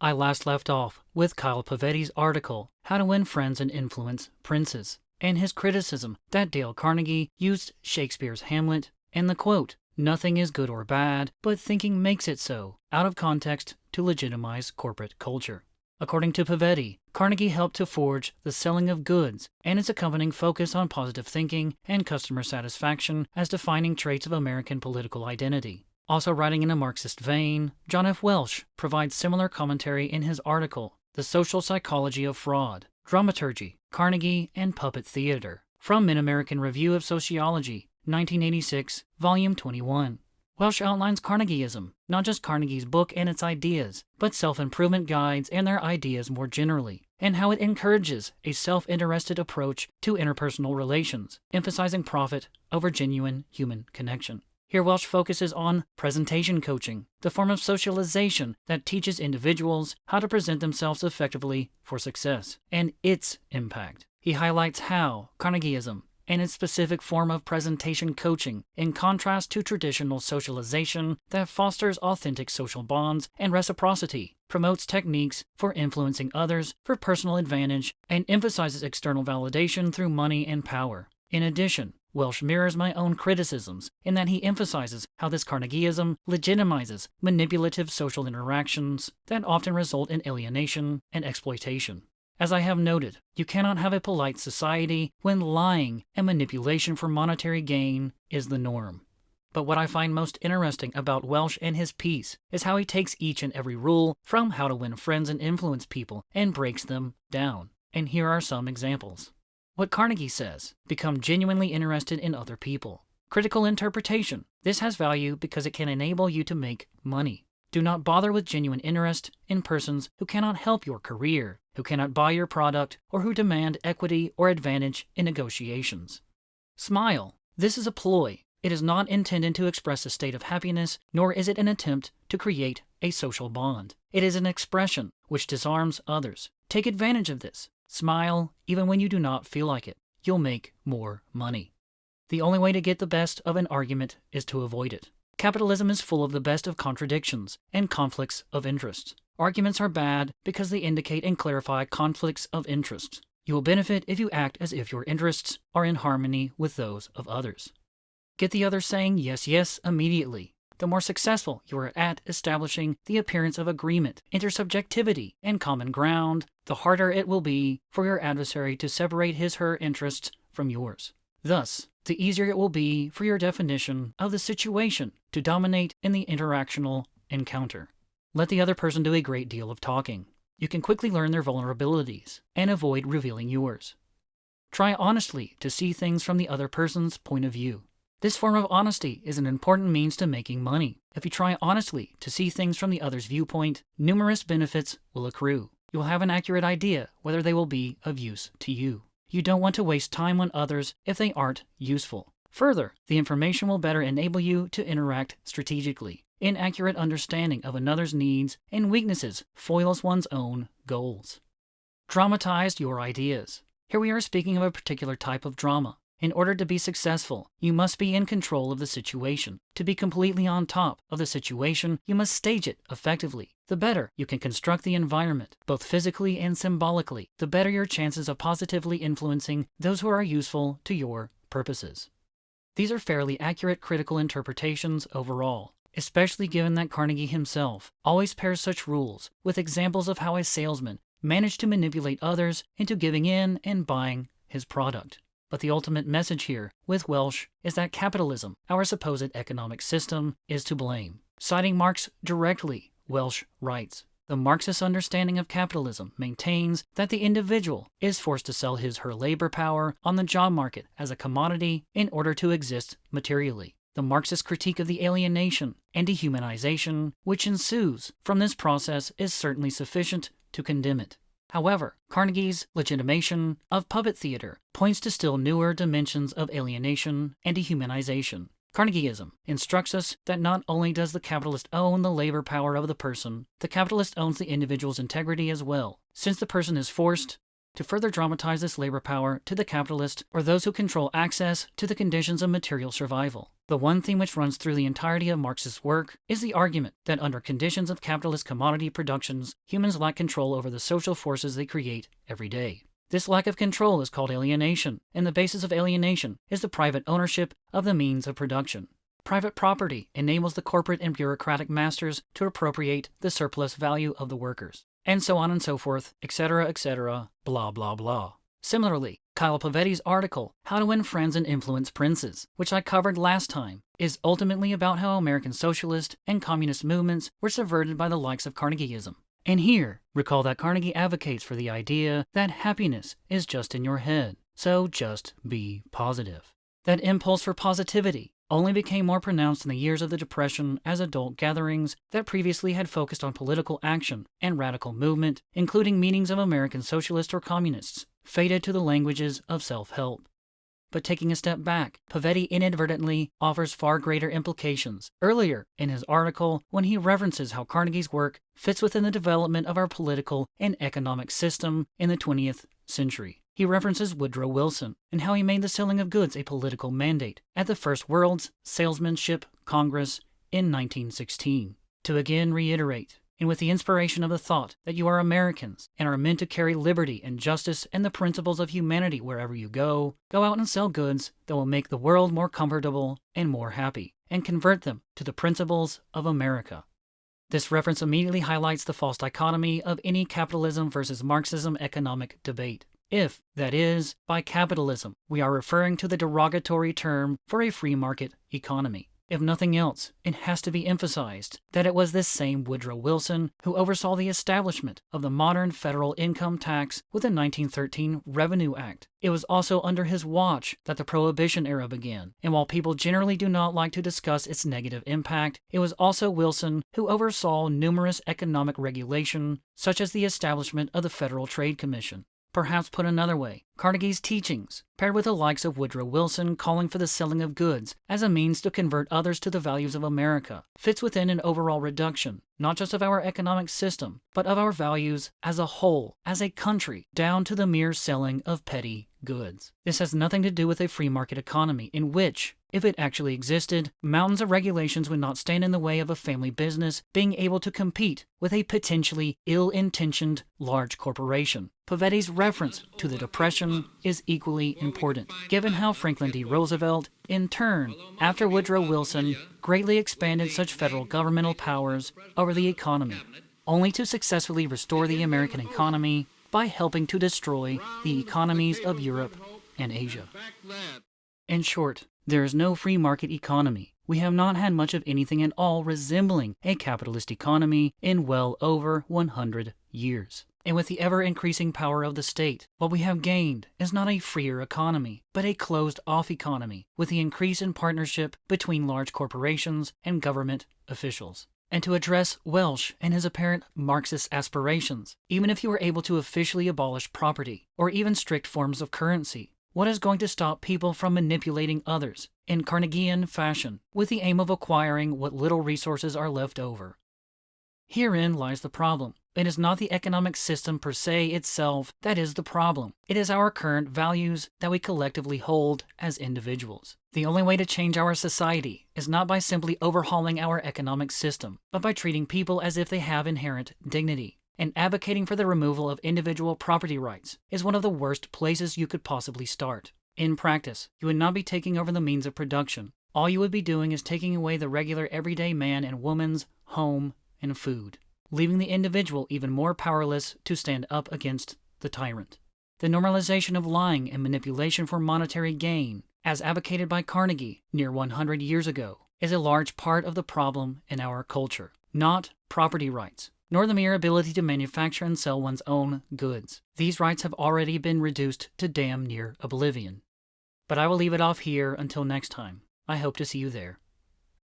I last left off with Kyle Pavetti's article, How to Win Friends and Influence Princes, and his criticism that Dale Carnegie used Shakespeare's Hamlet and the quote, "Nothing is good or bad, but thinking makes it so," out of context to legitimize corporate culture. According to Pavetti, Carnegie helped to forge the selling of goods and its accompanying focus on positive thinking and customer satisfaction as defining traits of American political identity. Also writing in a Marxist vein, John F. Welsh provides similar commentary in his article, The Social Psychology of Fraud, Dramaturgy, Carnegie, and Puppet Theater, from Mid-American Review of Sociology, 1986, Volume 21. Welsh outlines Carnegieism, not just Carnegie's book and its ideas, but self-improvement guides and their ideas more generally, and how it encourages a self-interested approach to interpersonal relations, emphasizing profit over genuine human connection. Here Welsh focuses on presentation coaching, the form of socialization that teaches individuals how to present themselves effectively for success, and its impact. He highlights how Carnegieism and its specific form of presentation coaching, in contrast to traditional socialization that fosters authentic social bonds and reciprocity, promotes techniques for influencing others for personal advantage, and emphasizes external validation through money and power. In addition, Welsh mirrors my own criticisms in that he emphasizes how this Carnegieism legitimizes manipulative social interactions that often result in alienation and exploitation. As I have noted, you cannot have a polite society when lying and manipulation for monetary gain is the norm. But what I find most interesting about Welsh and his piece is how he takes each and every rule from How to Win Friends and Influence People and breaks them down. And here are some examples. What Carnegie says, become genuinely interested in other people. Critical interpretation. This has value because it can enable you to make money. Do not bother with genuine interest in persons who cannot help your career, who cannot buy your product, or who demand equity or advantage in negotiations. Smile. This is a ploy. It is not intended to express a state of happiness, nor is it an attempt to create a social bond. It is an expression which disarms others. Take advantage of this. Smile even when you do not feel like it. You'll make more money. The only way to get the best of an argument is to avoid it. Capitalism is full of the best of contradictions and conflicts of interest. Arguments are bad because they indicate and clarify conflicts of interest. You will benefit if you act as if your interests are in harmony with those of others. Get the other saying yes, yes immediately. The more successful you are at establishing the appearance of agreement, intersubjectivity, and common ground, the harder it will be for your adversary to separate his/her interests from yours. Thus, the easier it will be for your definition of the situation to dominate in the interactional encounter. Let the other person do a great deal of talking. You can quickly learn their vulnerabilities and avoid revealing yours. Try honestly to see things from the other person's point of view. This form of honesty is an important means to making money. If you try honestly to see things from the other's viewpoint, numerous benefits will accrue. You will have an accurate idea whether they will be of use to you. You don't want to waste time on others if they aren't useful. Further, the information will better enable you to interact strategically. Inaccurate understanding of another's needs and weaknesses foils one's own goals. Dramatize your ideas. Here we are speaking of a particular type of drama. In order to be successful, you must be in control of the situation. To be completely on top of the situation, you must stage it effectively. The better you can construct the environment, both physically and symbolically, the better your chances of positively influencing those who are useful to your purposes. These are fairly accurate critical interpretations overall, especially given that Carnegie himself always pairs such rules with examples of how a salesman managed to manipulate others into giving in and buying his product. But the ultimate message here with Welsh is that capitalism, our supposed economic system, is to blame. Citing Marx directly, Welsh writes, "The Marxist understanding of capitalism maintains that the individual is forced to sell his/her labor power on the job market as a commodity in order to exist materially. The Marxist critique of the alienation and dehumanization which ensues from this process is certainly sufficient to condemn it." However, Carnegie's legitimation of puppet theater points to still newer dimensions of alienation and dehumanization. Carnegieism instructs us that not only does the capitalist own the labor power of the person, the capitalist owns the individual's integrity as well, since the person is forced to further dramatize this labor power to the capitalist or those who control access to the conditions of material survival. The one theme which runs through the entirety of Marxist work is the argument that under conditions of capitalist commodity productions, humans lack control over the social forces they create every day. This lack of control is called alienation, and the basis of alienation is the private ownership of the means of production. Private property enables the corporate and bureaucratic masters to appropriate the surplus value of the workers, and so on and so forth, etc., blah blah blah. Similarly, Kyle Pavetti's article, How to Win Friends and Influence Princes, which I covered last time, is ultimately about how American socialist and communist movements were subverted by the likes of Carnegieism. And here, recall that Carnegie advocates for the idea that happiness is just in your head, so just be positive. That impulse for positivity only became more pronounced in the years of the Depression as adult gatherings that previously had focused on political action and radical movement, including meetings of American socialists or communists, faded to the languages of self-help. But taking a step back, Pavetti inadvertently offers far greater implications earlier in his article when he references how Carnegie's work fits within the development of our political and economic system in the 20th century. He references Woodrow Wilson and how he made the selling of goods a political mandate at the First World's Salesmanship Congress in 1916. To again reiterate, and with the inspiration of the thought that you are Americans and are meant to carry liberty and justice and the principles of humanity wherever you go out and sell goods that will make the world more comfortable and more happy, and convert them to the principles of America. This reference immediately highlights the false dichotomy of any capitalism versus Marxism economic debate. If, that is, by capitalism, we are referring to the derogatory term for a free market economy. If nothing else, it has to be emphasized that it was this same Woodrow Wilson who oversaw the establishment of the modern federal income tax with the 1913 Revenue Act. It was also under his watch that the Prohibition era began, and while people generally do not like to discuss its negative impact, it was also Wilson who oversaw numerous economic regulation, such as the establishment of the Federal Trade Commission. Perhaps put another way, Carnegie's teachings, paired with the likes of Woodrow Wilson calling for the selling of goods as a means to convert others to the values of America, fits within an overall reduction, not just of our economic system, but of our values as a whole, as a country, down to the mere selling of petty goods. This has nothing to do with a free market economy in which, if it actually existed, mountains of regulations would not stand in the way of a family business being able to compete with a potentially ill-intentioned large corporation. Pavetti's reference to the Depression is equally important, given how Franklin D. Roosevelt, in turn, after Woodrow Wilson, greatly expanded such federal governmental powers over the economy, only to successfully restore the American economy by helping to destroy the economies of Europe and Asia. In short, there is no free market economy. We have not had much of anything at all resembling a capitalist economy in well over 100 years. And with the ever-increasing power of the state, what we have gained is not a freer economy, but a closed-off economy, with the increase in partnership between large corporations and government officials. And to address Welsh and his apparent Marxist aspirations, even if you were able to officially abolish property, or even strict forms of currency, what is going to stop people from manipulating others in Carnegiean fashion with the aim of acquiring what little resources are left over? Herein lies the problem. It is not the economic system per se itself that is the problem. It is our current values that we collectively hold as individuals. The only way to change our society is not by simply overhauling our economic system, but by treating people as if they have inherent dignity. And advocating for the removal of individual property rights is one of the worst places you could possibly start. In practice, you would not be taking over the means of production. All you would be doing is taking away the regular everyday man and woman's home and food, leaving the individual even more powerless to stand up against the tyrant. The normalization of lying and manipulation for monetary gain, as advocated by Carnegie near 100 years ago, is a large part of the problem in our culture, not property rights, nor the mere ability to manufacture and sell one's own goods. These rights have already been reduced to damn near oblivion. But I will leave it off here until next time. I hope to see you there.